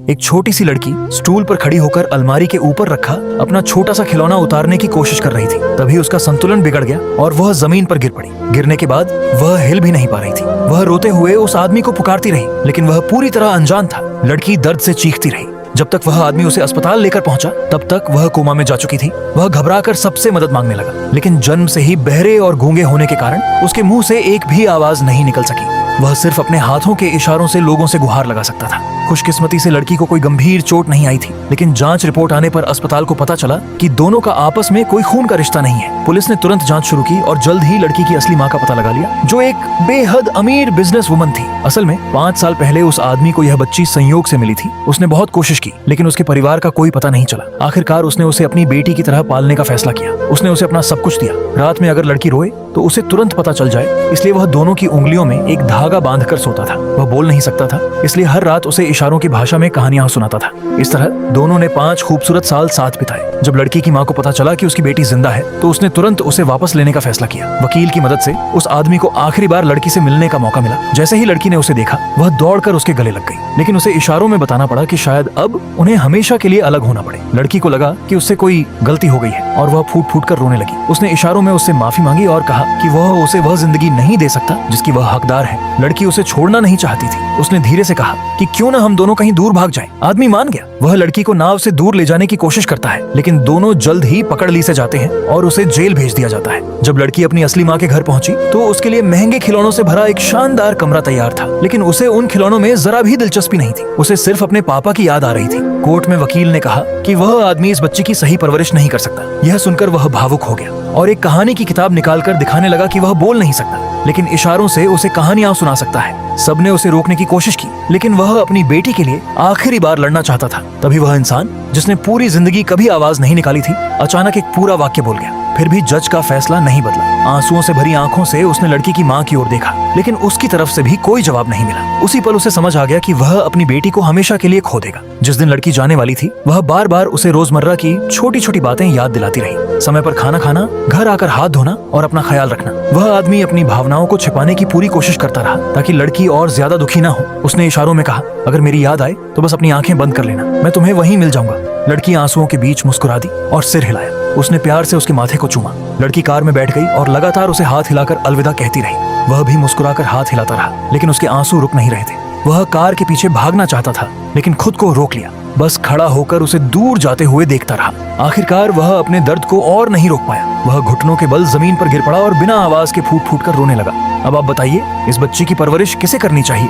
एक छोटी सी लड़की स्टूल पर खड़ी होकर अलमारी के ऊपर रखा अपना छोटा सा खिलौना उतारने की कोशिश कर रही थी। तभी उसका संतुलन बिगड़ गया और वह जमीन पर गिर पड़ी। गिरने के बाद वह हिल भी नहीं पा रही थी। वह रोते हुए उस आदमी को पुकारती रही, लेकिन वह पूरी तरह अनजान था। लड़की दर्द से चीखती रही। जब तक वह आदमी उसे अस्पताल लेकर पहुंचा, तब तक वह कोमा में जा चुकी थी। वह घबराकर सबसे मदद मांगने लगा, लेकिन जन्म से ही बहरे और गूंगे होने के कारण उसके मुंह से एक भी आवाज नहीं निकल सकी। वह सिर्फ अपने हाथों के इशारों से लोगों से गुहार लगा सकता था। खुशकिस्मती से लड़की को कोई गंभीर चोट नहीं आई थी, लेकिन जांच रिपोर्ट आने पर अस्पताल को पता चला कि दोनों का आपस में कोई खून का रिश्ता नहीं है। पुलिस ने तुरंत जांच शुरू की और जल्द ही लड़की की असली मां का पता लगा लिया, जो एक बेहद अमीर बिजनेस वुमन थी। असल में 5 साल पहले उस आदमी को यह बच्ची संयोग से मिली थी। उसने बहुत कोशिश की, लेकिन उसके परिवार का कोई पता नहीं चला। आखिरकार उसने उसे अपनी बेटी की तरह पालने का फैसला किया। उसने उसे अपना सब कुछ दिया। रात में अगर लड़की रोए तो उसे तुरंत पता चल जाए, इसलिए वह दोनों की उंगलियों में एक धागा बांधकर सोता था। वह बोल नहीं सकता था, इसलिए हर रात उसे इशारों की भाषा में कहानियां सुनाता था। इस तरह दोनों ने 5 खूबसूरत साल साथ बिताए। जब लड़की की मां को पता चला कि उसकी बेटी जिंदा है, तो उसने तुरंत उसे वापस लेने का फैसला किया। वकील की मदद से उस आदमी को आखिरी बार लड़की से मिलने का मौका मिला। जैसे ही लड़की ने उसे देखा, वह दौड़कर उसके गले लग गई, लेकिन उसे इशारों में बताना पड़ा कि शायद अब उन्हें हमेशा के लिए अलग होना पड़े। लड़की को लगा कि उससे कोई गलती हो गई है और वह फूट फूट कर रोने लगी। उसने इशारों में उससे माफी मांगी और कहा कि वह उसे वह जिंदगी नहीं दे सकता जिसकी वह हकदार है। लड़की उसे छोड़ना नहीं चाहती थी। उसने धीरे से कहा कि क्यों ना हम दोनों कहीं दूर भाग जाएं। आदमी मान गया। वह लड़की को नाव से दूर ले जाने की कोशिश करता है, लेकिन दोनों जल्द ही पकड़ ली से जाते हैं और उसे जेल भेज दिया जाता है। जब लड़की अपनी असली माँ के घर पहुंची, तो उसके लिए महंगे खिलौनों से भरा एक शानदार कमरा तैयार था, लेकिन उसे उन खिलौनों में जरा भी दिलचस्पी नहीं थी। उसे सिर्फ अपने पापा की याद आ रही थी। कोर्ट में वकील ने कहा कि वह आदमी इस बच्ची की सही परवरिश नहीं कर सकता। यह सुनकर वह भावुक हो गया और एक कहानी की किताब निकालकर दिखाने लगा कि वह बोल नहीं सकता, लेकिन इशारों से उसे कहानियां सुना सकता है। सबने उसे रोकने की कोशिश की, लेकिन वह अपनी बेटी के लिए आखिरी बार लड़ना चाहता था। तभी वह इंसान, जिसने पूरी जिंदगी कभी आवाज नहीं निकाली थी, अचानक एक पूरा वाक्य बोल गया। फिर भी जज का फैसला नहीं बदला। आंसुओं से भरी आंखों से उसने लड़की की मां की ओर देखा, लेकिन उसकी तरफ से भी कोई जवाब नहीं मिला। उसी पल उसे समझ आ गया कि वह अपनी बेटी को हमेशा के लिए खो देगा। जिस दिन लड़की जाने वाली थी, वह बार बार उसे रोजमर्रा की छोटी छोटी बातें याद दिलाती रही। समय पर खाना खाना, घर आकर हाथ धोना और अपना ख्याल रखना। वह आदमी अपनी भावनाओं को छिपाने की पूरी कोशिश करता रहा, ताकि लड़की और ज्यादा दुखी ना हो। उसने इशारों में कहा, अगर मेरी याद आए तो बस अपनी आंखें बंद कर लेना, मैं तुम्हें वहीं मिल जाऊंगा। लड़की आंसुओं के बीच मुस्कुरा दी और सिर हिलाया। उसने प्यार से उसके माथे को चूमा। लड़की कार में बैठ गई और लगातार उसे हाथ हिलाकर अलविदा कहती रही। वह भी मुस्कुराकर हाथ हिलाता रहा, लेकिन उसके आंसू रुक नहीं रहे थे। वह कार के पीछे भागना चाहता था, लेकिन खुद को रोक लिया। बस खड़ा होकर उसे दूर जाते हुए देखता रहा। आखिरकार वह अपने दर्द को और नहीं रोक पाया। वह घुटनों के बल जमीन पर गिर पड़ा और बिना आवाज के फूट फूट कर रोने लगा। अब आप बताइए, इस बच्ची की परवरिश किसे करनी चाहिए?